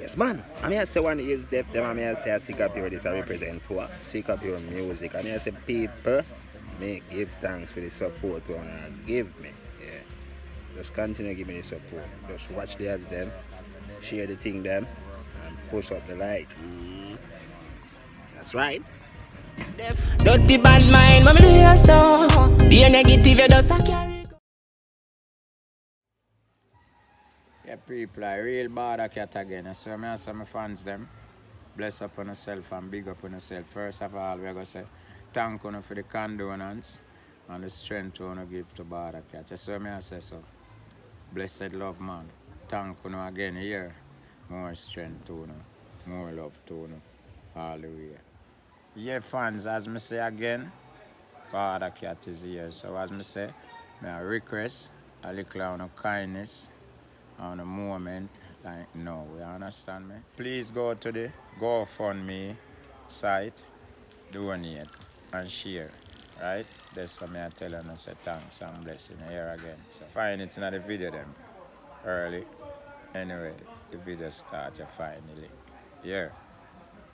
Yes, man. I mean, I say one is deaf, them, I mean, I say a Sika Pure, this I represent for Sika Pure music. I mean, I say people, me give thanks for the support you wanna give me. Yeah. Just continue to give me the support. Just watch the ads them, share the thing them, and push up the like. That's right. Dirty bad mind, mommy do you so. Be a negative, you just a carry. Yeah, people, I real bad a cat again. I say, I say my fans them. Bless up on yourself and big up on yourself. First of all, we're going to say thank you for the condolence and the strength you want to give to Bad Cat. That's what I say so. Blessed love, man. Thank you again here. More strength to you, more love to you, all the way. Yeah, fans, as I say again, Bad Cat is here. So as I say, I request a little of kindness on a moment like now, you understand me? Please go to the GoFundMe site, donate and share, right? That's what I tell you, I say thanks and blessing here again. So find it in the video them early. Anyway, the video start, you find the link. Yeah.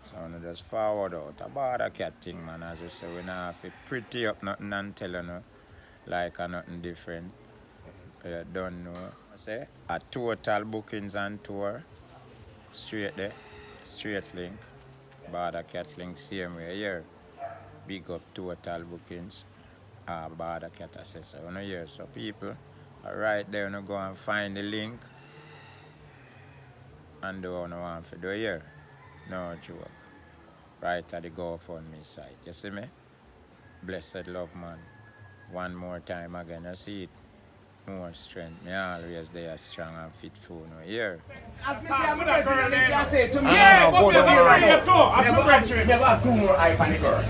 So I just forward out about a cat thing, man. As you say, we not have to pretty up nothing and tell you no, like nothing different. You don't know. I say a total bookings and tour. Straight there. Straight link. Bad Cat link same way here. Big up total bookings. Bad Cat assessor. You know here. So people are right there, you go and find the link and do what you want to do here. No joke. Right at the GoFundMe site. You see me? Blessed love, man. One more time again. You see it? More strength. Me always there strong and fit for no here. As me say, I'm a girl, they can say to me, Yeah, go but to never the here too. As my brethren. never have 2 more eye on the girl.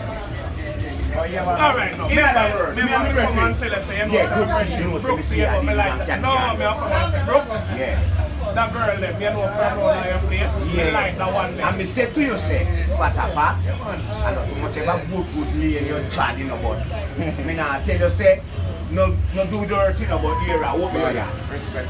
Alright, no. In other words, Me want to come and tell us, you know, Yeah, my Brooks, you know, brethren. Brooks, so you know, me me like that. No, me have come and say, Brooks, Yeah. that girl them, you know, from around your place, me like that one And them. me say to you, say, what a part, I not too much about good lane you're chatting about. Me nah tell you, say, no do dirty about here, open your yard.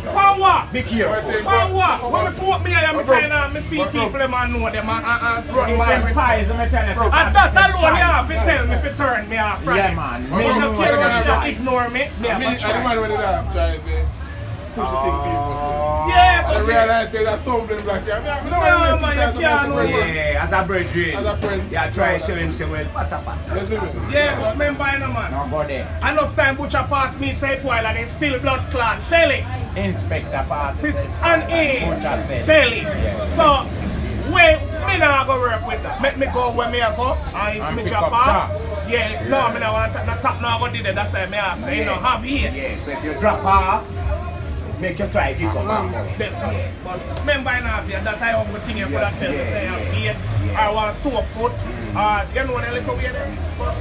Come what? Be careful. Come what? When me put me here, me kind of, me see people them and know them and run my Them pies, I'm telling you. and that alone, you have to tell me if you turn me off from Yeah, it. man. Me just Me care know if you that. ignore me. Me have Me, a I the try. man when they try to push the thing people see. Yeah, I but realize say that stumbling block here. I don't No, want to man, waste you time. can't know. Yeah, as a brethren. As a friend. Yeah, try to show him, say, well, what a part. You see me? yeah, but remember, you know, man. Now go there. Enough time butcher pass me say while and it's still blood clot. Sell it. Inspector passes. And in. Butcher said. Sell it. Yeah. So wait, me not go work with that. Make me go where me a go and if And me pick drop up off. top. Yeah, no, me not want to top now go did it. That's why me ask. You know, have here. Yeah, so if you drop off, make you try to come back. This way. But remember in have here that I have the thing you could have tell me say I have gates or one soap foot or you know the little way there. But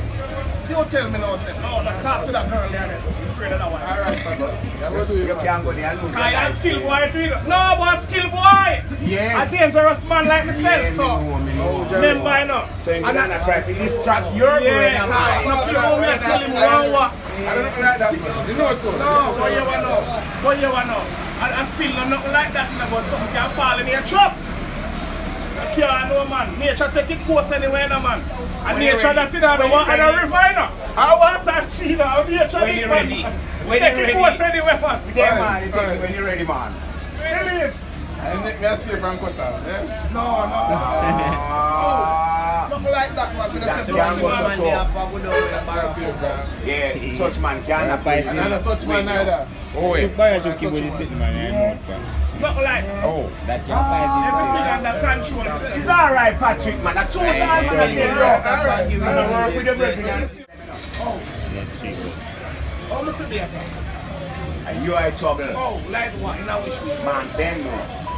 you tell me now say no, not talk to that girl there. I'm afraid of that one. Alright, yeah, what do You you can't go there and lose your I am life. skill boy to it. No, but skill boy. Yes. A dangerous man like myself, so. me know. Remember, you know. So you're And gonna try to distract your brain yeah, and cause mind. people me tell him one what. I don't know like that. You know so. No, but you wanna know. But you wanna know. And I still know nothing like that, you know, but something can fall in your trap. You can't know, man. Nature take it course anyway, no, man. And nature that you know, the water and the river, you know. I want to see now, nature When it, you're man. ready. When Take you're it ready. course anyway, man. Yeah, man, you take it when you're ready, man. Really? And me I see from Qatar, yeah? No. Nothing like that, man. We That's don't the take man it. I see it, man. Yeah, such man can't And I'm not such man neither. Oh, yeah. Nothing like Oh, that everything under control. It's alright, Patrick, man. That's 2 times, man. I tell you. Alright. And I work with the brethren. Oh, look at there. And you are in trouble. Oh, like what? In our wish me. Man, then no.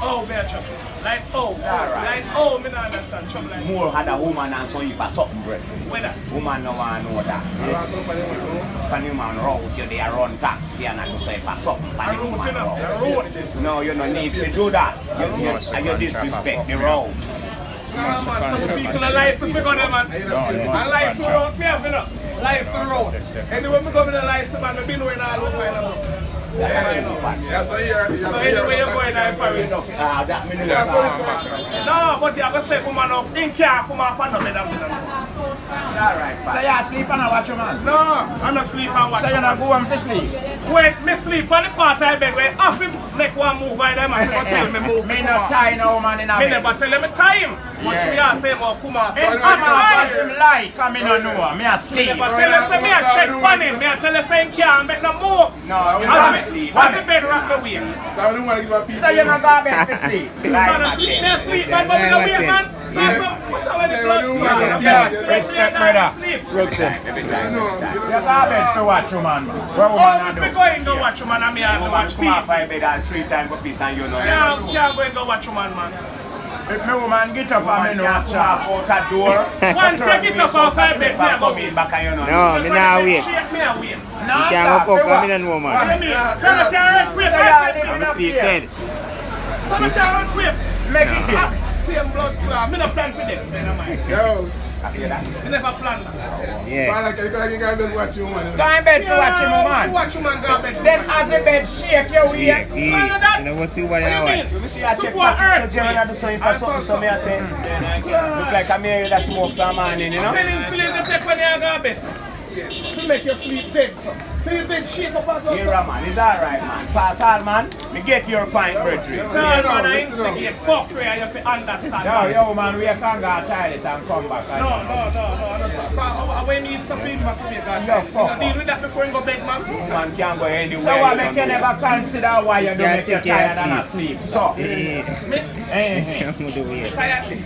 Oh, me a trouble. Like Alright. me not understand trouble like More had a woman and so you for something, brethren. whether. Woman no want to know that. Can you man route you there run taxi and I go say for something. A Can you road, man you know. route? A road. No, you don't need to do that. You disrespect the road. Man, some people are license figure them, man. And license road, me have enough. License road. Anyway, me go with the license, man. Me been knowing all over in the books. That's a true fact. Yeah, so here. So anyway, you're going to Paris. That me Yeah, police know. man. No, but you have to say, woman up, in can't come off and no bed and Alright, So you sleep and I watch your man. No, I'm not sleep and watch. So you not go home to sleep. When me sleep on the part of bed, when half him make one move by them, I forgot tell me move. Me not tie no man in a Me bed. never tell him time. But you Yeah. say about come off. Him I'm come out lying. as him like, come in and know. Me asleep. Never tell you say me a check on him. Me a tell you say he can't make no move. No, you As not me, sleep. as the bed rock the way. So I don't want to give a piece. So you not go to bed to sleep. So I sleep, me a sleep, man, but me no wake, man. So what are the blood? Respect, brother. Roxanne. I know. You go to bed to watch your man. What Oh, woman if do? we go in go watch you, man, and me have to watch Come off TV. 5 bed and 3 times for peace and you know. Can't go and go watch you, man. If my woman get up and me no watch Come her. out that door. Once you get up off 5 bed, me a go Come in back and you know. No, me nah wait. Shake me a wait. No, You sir. can't go for fuck what? me no woman. What do you mean? So you can't quit. So I you said, live in I'm a sleep fear. dead. so you can't quit. Make it kill. Same blood clot. Me no plan for this. Me no mind. Yo, I feel that. Me never plan that. Yeah. man, you can't bed watch you, man. Go in bed to watch him, man. Watch you, man, go bed. Then as the bed shake your Yeah, way. yeah. You know what's too bad What I do you watch? mean? You see, I check Support back. earth. So Jeremy had to say for something, so me I say, look like I'm here that smoke from morning, you know? Penicillin to take when you go bed. To make you sleep dead, so. So you bed shake up as well. Here, man, it's alright, man. Patal, man, me get your pint, brethren. Call man, I instigate. Fuck where you have to understand. Yo, yo, man, we can go toilet and come back. No. So I need some feedback from you, God. Yo, fuck You deal with that before you go bed, man. Man can't go anywhere. So what make you never consider why you do Yeah, make you take care tired of and sleep. asleep? So, I'm gonna do it. Tired.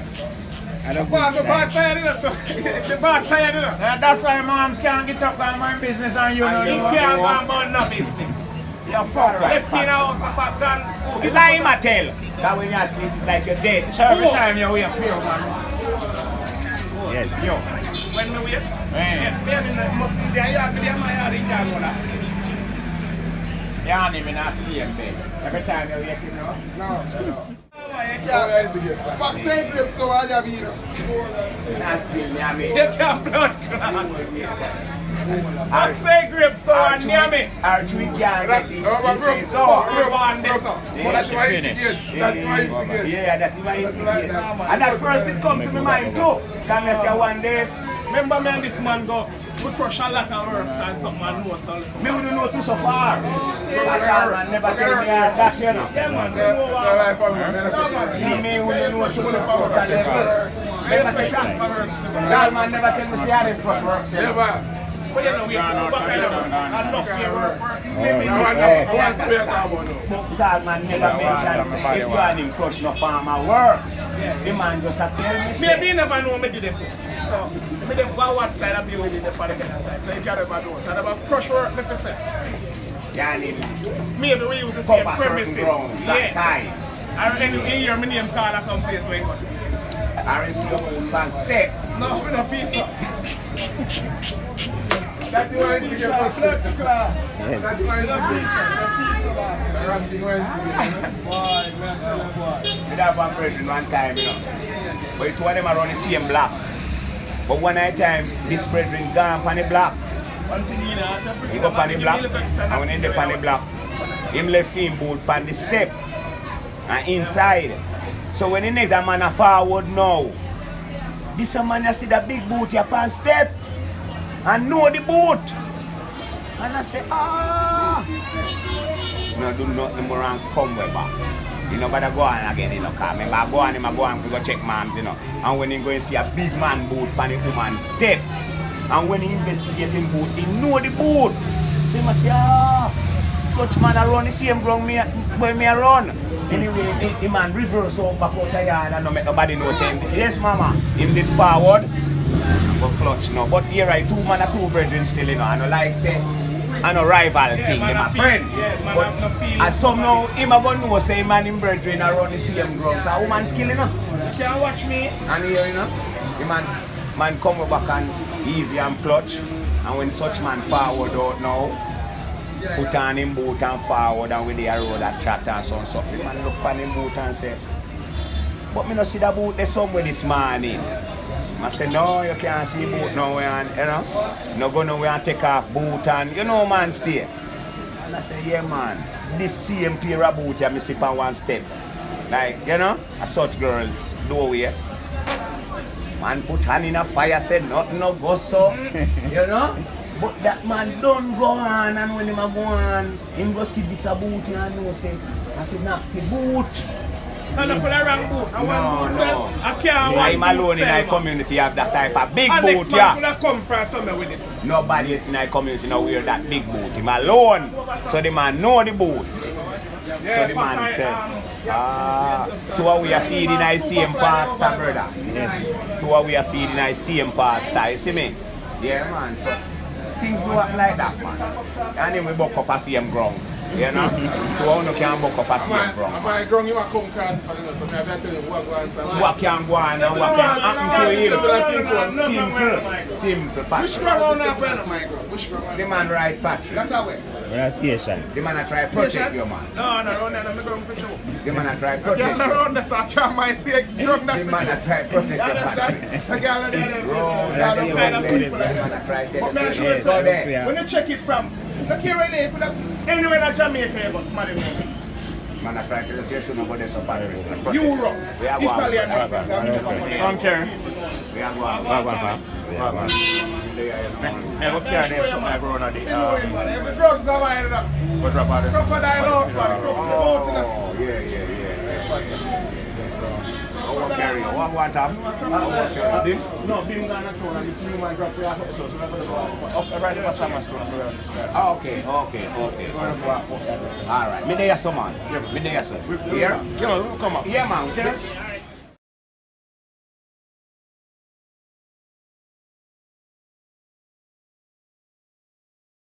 I don't Boss, the think bar tired, you know, so. The bar tired, you know. that's why moms can't get up and mind business and you know You you can't go want about no business. you're fucked right. Left me in the house, I pop gun. The lie him a tell. That when you sleep, it's like you're dead. So every time you wake up, man. yes. Yo. When we wait, Yeah. me and the muffin there, you have to be a man, you can't go there. You and him in a same bed. Every time you wake up, no? Fuck say grip, so I have you. That's still me, I mean. You can't blood clot. I say grip, so I near me. Archery can't get it. Oh, He say so. That's why it's the That's why it's the Yeah, that's why it's the gate. And at first it come to my mind too. Can I say one day, Remember me and this man go, we crush a lot of works and something and notes all. me wouldn't know too so far. I never tell me that, you know. Yeah, man, we know what. Me wouldn't know too so far. Never say that man never tell me say I didn't crush works. You know. Never. But you know, we have to work enough for your work. I want to play a carbon now. That man never mention say if you and him crush no farmer works. The man just a tell me Maybe say. you never know me did it. So, me dem go one side of you with the for the other side. So you can't never know. So I never crush work, me for say. Johnny, Maybe we use the same cover certain premises. ground, that Yes. time. I in hear my name call or some place where you go. I see your man step. No, we don't feel so. That's the one to get up. That's the one to We have one person one time, you know. But two of them are on the same block. But one night time, this brethren gone on the block. He go on the block, and when he end up on the block, him left him boot on the step and inside. So when the next man a forward now, this man a see the big boot here on step and know the boot. And I say, ah. No do nothing more and come way back. You know, but I go on again, you know, because remember I go on to go check moms, you know. And when he go and see a big man boot on the woman's step, and when he investigate him boot, he know the boot. So he must say, ah, such man a run the same ground where me a run. Anyway, the man reverse out back out of yard and no make nobody know saying, yes mama, him did forward, but clutch no. But here I two man and two brethren still, you know, and I like say, and a rival thing, man, my I feel- friend. yeah, man, But I have no feelings and for somehow that. him a go know say man him brethren around the same ground. Cause woman skill, you know. You can't watch me. And here, you know, the man come back and easy and clutch. And when such man forward out now, put on him boot and forward and with the road that shot and so. The man look on him boot and say, but me no see the boot there somewhere this morning. I say, no, you can't see boot nowhere and, you know, no go nowhere and take off boot and, you know, man, stay. And I say, yeah man, this same pair of boots I sip on one step. Like, you know, a such girl doorway. Man put hand in a fire, said nothing no go so. You know? But that man don't go on, and when him a go on, him go see this a boot and know say, I said knock the boot. And I put a wrong boot. I want boot No. sell. I can't I'm want boot alone in sell, our man. community have that type of big And boot, next man yeah. could have come from somewhere with it. Nobody else in our community now wear that big boot. Him alone. So the man know the boot. So the man tell, to our we are feeding I see him pastor, brother. To our we are feeding I see him pastor, you see me? Yeah man, so things go up like that man. And then we buck up a CM ground. You know? To our no can buck up a CM ground. Am I ground you want to come cross for you, so I tell you what go on. What can go on and what can happen to him? Simple, Which Patrick. ground on that brother, my girl? Which ground? The man right, Patrick. That away. We're at station. The man a try protect you, man. No, around there, I'm going for sure. The man a try Girl protect you. around there, so I can't mind stay drunk that The for man a sure. try protect You you, understand? Patrick. The girl there, Bro, that don't kind of people like The man that. a try But man, tell sure you, it's go there. when you check it from, look here right there, anywhere in Jamaica, you got somebody know. Man a try tell you, you shouldn't go there so Patrick. Europe, We are going. Italian, Come here. We are going. Hey, what care there? Something like growing on the every drugs are buying it up. Crocodile out, man. Crooks are out in Oh, yeah. What carry you? What want up? No, being gonna turn and this new man drop the house, so we're going to go up right in Pachama store. Okay. All right. Me there, so man. Me there, so. Here? Come on. Yeah, man.